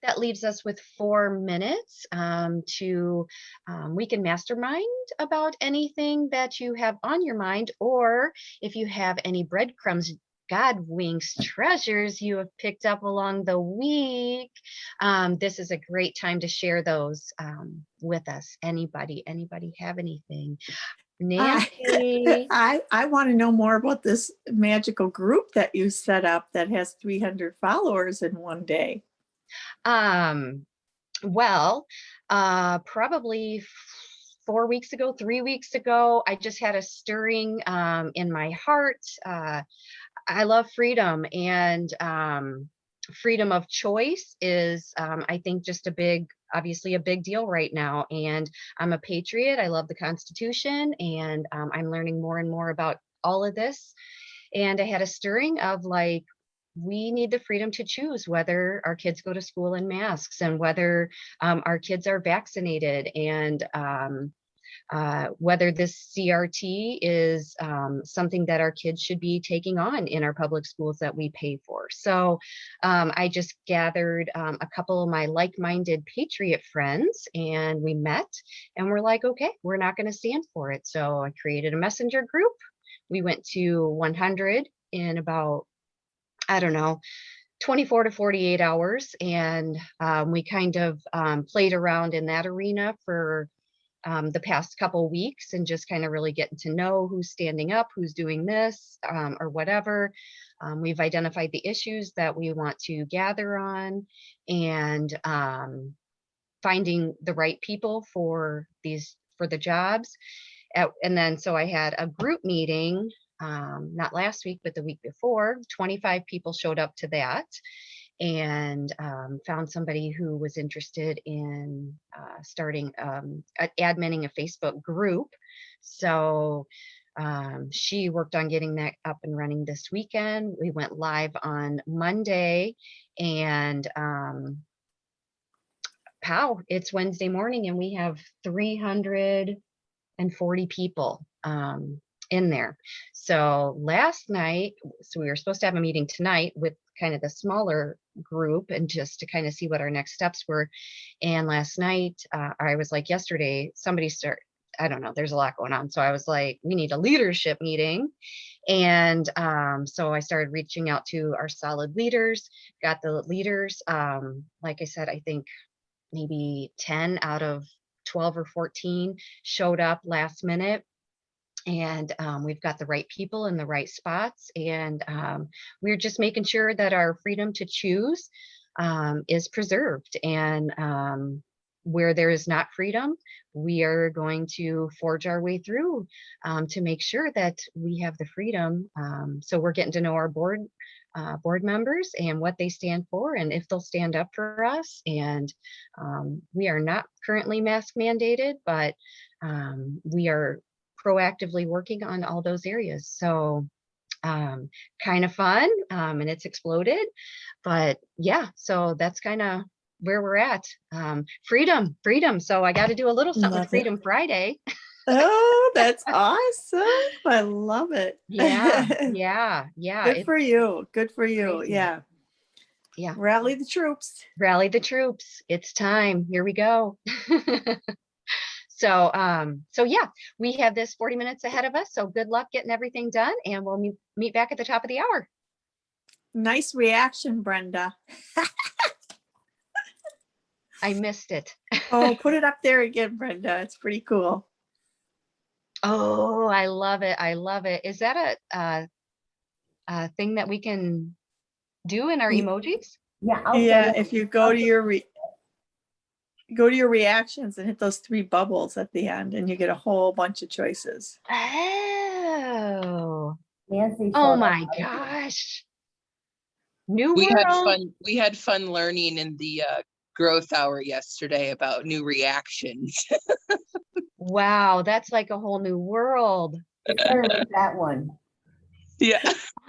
That leaves us with 4 minutes to we can mastermind about anything that you have on your mind, or if you have any breadcrumbs, God winks treasures you have picked up along the week. This is a great time to share those with us. Anybody have anything? I Nancy. I want to know more about this magical group that you set up that has 300 followers in one day. Um, well, probably 4 weeks ago, 3 weeks ago, I just had a stirring in my heart. I love freedom, and freedom of choice is, I think, just obviously a big deal right now. And I'm a patriot. I love the Constitution, and I'm learning more and more about all of this. And I had a stirring of like, we need the freedom to choose whether our kids go to school in masks, and whether our kids are vaccinated, and whether this CRT is something that our kids should be taking on in our public schools that we pay for. So I just gathered a couple of my like-minded patriot friends, and we met, and we're like, okay, we're not going to stand for it. So I created a messenger group. We went to 100 in about, I don't know, 24 to 48 hours. And we kind of played around in that arena for the past couple weeks, and just kind of really getting to know who's standing up, who's doing this, or whatever. We've identified the issues that we want to gather on, and finding the right people for the jobs. And then so I had a group meeting, not last week, but the week before. 25 people showed up to that, and found somebody who was interested in starting adminning a Facebook group. So she worked on getting that up and running this weekend. We went live on Monday, and pow, it's Wednesday morning, and we have 340 people in there. So last night, so we were supposed to have a meeting tonight with kind of the smaller group, and just to kind of see what our next steps were. And last night, I was like, yesterday, I don't know, there's a lot going on. So I was like, we need a leadership meeting. And so I started reaching out to our solid leaders, got the leaders. Like I said, I think maybe 10 out of 12 or 14 showed up last minute. And we've got the right people in the right spots. And we're just making sure that our freedom to choose is preserved. And where there is not freedom, we are going to forge our way through to make sure that we have the freedom. So we're getting to know our board members and what they stand for, and if they'll stand up for us. And we are not currently mask mandated, but we are proactively working on all those areas. So kind of fun, and it's exploded. But yeah, so that's kind of where we're at. Freedom. So I got to do a little something with Freedom Friday. Oh, that's awesome. I love it. Yeah. Good for you. Good for you. Crazy. Yeah. Yeah. Rally the troops. Rally the troops. It's time. Here we go. So yeah, we have this 40 minutes ahead of us. So good luck getting everything done, and we'll meet back at the top of the hour. Nice reaction, Brenda. I missed it. Oh, put it up there again, Brenda. It's pretty cool. Oh, I love it. I love it. Is that a thing that we can do in our emojis? Yeah, if you go to your reactions and hit those 3 bubbles at the end, and you get a whole bunch of choices. Oh, oh my gosh. New we world. We had fun learning in the growth hour yesterday about new reactions. Wow, that's like a whole new world. That one. Yeah.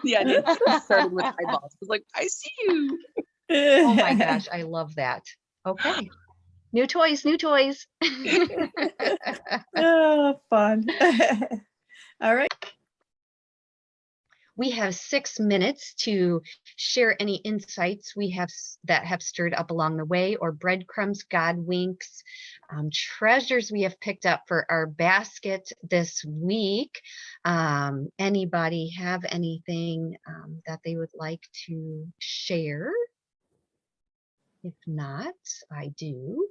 It started with eyeballs. I was like, I see you. Oh my gosh, I love that. Okay. New toys. Oh, fun. All right. we have 6 minutes to share any insights we have that have stirred up along the way, or breadcrumbs, God winks, treasures we have picked up for our basket this week. Anybody have anything that they would like to share? If not, I do.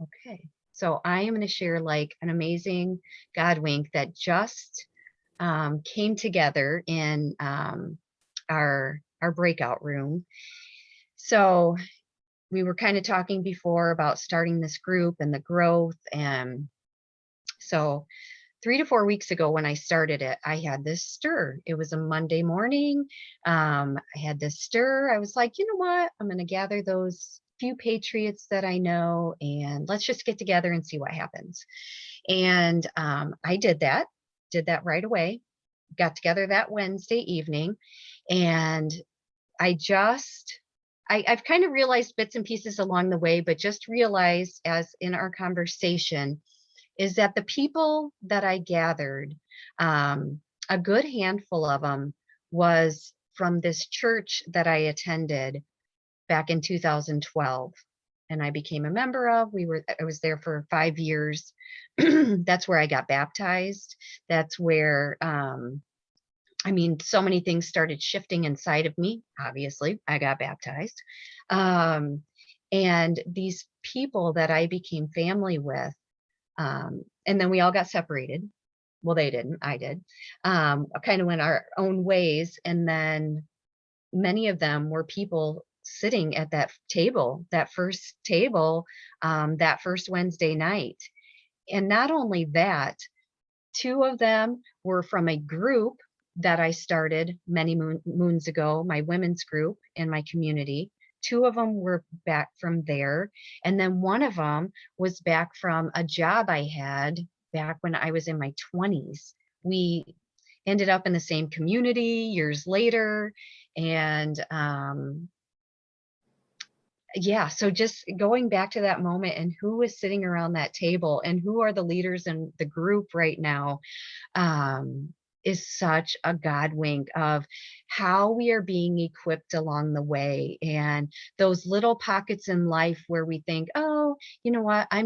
Okay. So I am going to share like an amazing God wink that just came together in our breakout room. So we were kind of talking before about starting this group and the growth. And so 3 to 4 weeks ago when I started it, I had this stir. It was a Monday morning. I had this stir. I was like, you know what? I'm going to gather those few patriots that I know, and let's just get together and see what happens. And I did that right away. Got together that Wednesday evening, and I've kind of realized bits and pieces along the way, but just realized as in our conversation is that the people that I gathered, a good handful of them was from this church that I attended back in 2012. And I became a member of. I was there for 5 years. That's where I got baptized. That's where so many things started shifting inside of me. Obviously, I got baptized. And these people that I became family with, and then we all got separated. Well, they didn't, I did. Kind of went our own ways. And then many of them were people sitting at that table, that first table, that first Wednesday night. And not only that, 2 of them were from a group that I started many moons ago, my women's group in my community. 2 of them were back from there. And then one of them was back from a job I had back when I was in my 20s. We ended up in the same community years later. And yeah, so just going back to that moment and who was sitting around that table and who are the leaders in the group right now, is such a God wink of how we are being equipped along the way. And those little pockets in life where we think, oh, you know what, I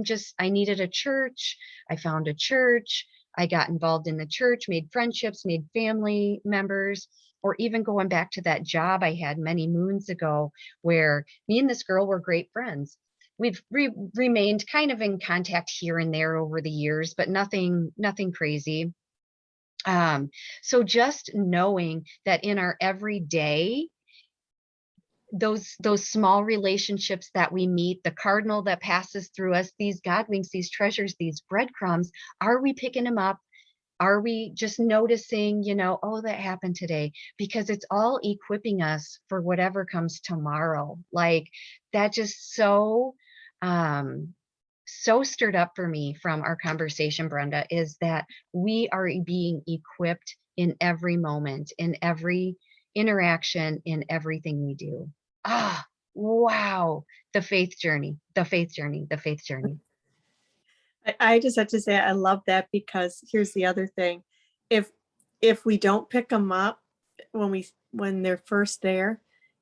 needed a church. I found a church. I got involved in the church, made friendships, made family members, or even going back to that job I had many moons ago where me and this girl were great friends. We've remained kind of in contact here and there over the years, but nothing crazy. So just knowing that in our everyday, those small relationships that we meet, the cardinal that passes through us, these God winks, these treasures, these breadcrumbs, are we picking them up? Are we just noticing, oh, that happened today? Because it's all equipping us for whatever comes tomorrow. Like that just so stirred up for me from our conversation, Brenda, is that we are being equipped in every moment, in every interaction, in everything we do. Ah, wow. The faith journey, the faith journey, the faith journey. I just have to say I love that, because here's the other thing. If we don't pick them up when they're first there,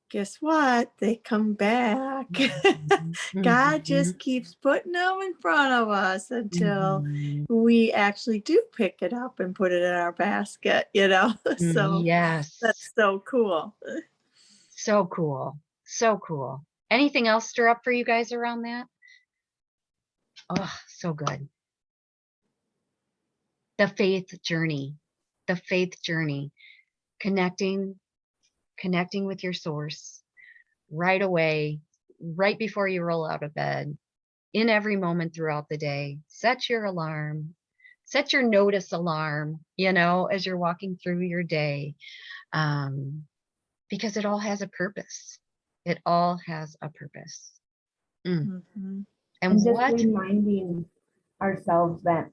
guess what? They come back. God just keeps putting them in front of us until we actually do pick it up and put it in our basket, So Yes. that's so cool. So cool. So cool. Anything else stir up for you guys around that? Oh, so good. The faith journey, connecting with your source right away, right before you roll out of bed, in every moment throughout the day. Set your alarm, set your notice alarm, as you're walking through your day, because it all has a purpose. It all has a purpose. Mm-hmm. And just what? reminding ourselves that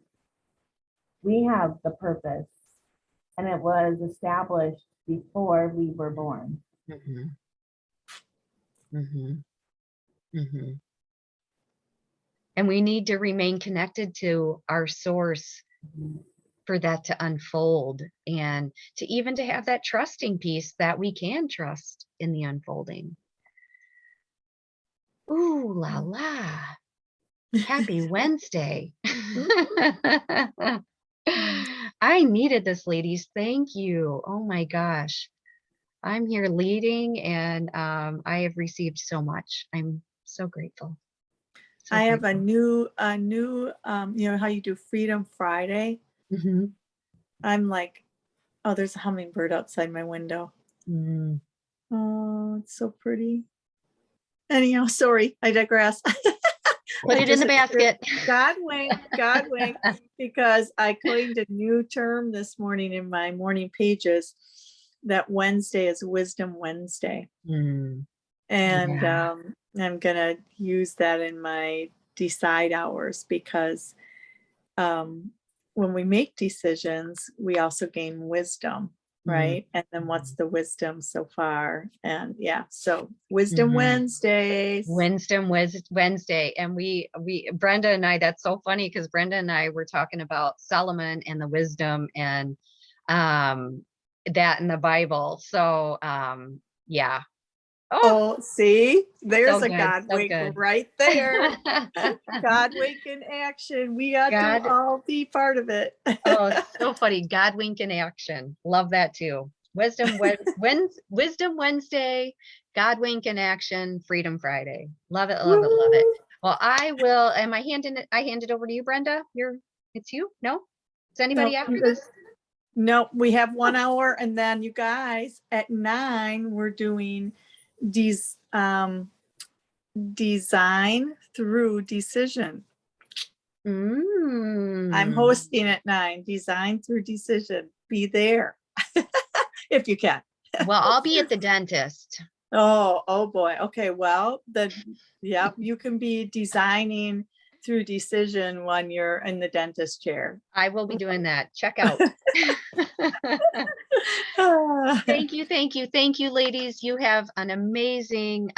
we have the purpose, and it was established before we were born. Mhm. Mhm. Mhm. And we need to remain connected to our source for that to unfold, and to have that trusting piece that we can trust in the unfolding. Ooh la la. Happy Wednesday. I needed this, ladies. Thank you. Oh my gosh. I'm here leading, and I have received so much. I'm so grateful. So I have a grateful. new, you know how you do Freedom Friday? Mhm. I'm like, oh, there's a hummingbird outside my window. Mm. Oh, it's so pretty. Anyhow, sorry, I digress. Put I it in just the had to share- basket. God wink, because I coined a new term this morning in my morning pages that Wednesday is Wisdom Wednesday. Mm. And Yeah. I'm gonna use that in my decide hours, because when we make decisions, we also gain wisdom, Mm. right? And then what's the wisdom so far? And yeah, so Wisdom Mhm. Wednesdays. Wednesday, and we Brenda and I, that's so funny because Brenda and I were talking about Solomon and the wisdom, and that in the Bible. So yeah. Oh, Oh, see, there's so a good, God so wink good. right there. God wink in action. We got to God, all be part of it. oh, so funny. God wink in action. Love that too. Wisdom Wednesday, God wink in action, Freedom Friday. Love it, love it, love it. Woo! Well, I will, am I handing it, I hand it over to you, Brenda? It's you? No? Is anybody No, after this? no, we have 1 hour, and then you guys at 9, we're doing these design through decision. I'm Mm. hosting at 9, design through decision. Be there if you can. Well, I'll be at the dentist. Oh boy. Okay, well, yeah, you can be designing through decision when you're in the dentist chair. I will be doing that. Check out. Thank you, thank you, thank you, ladies. You have an amazing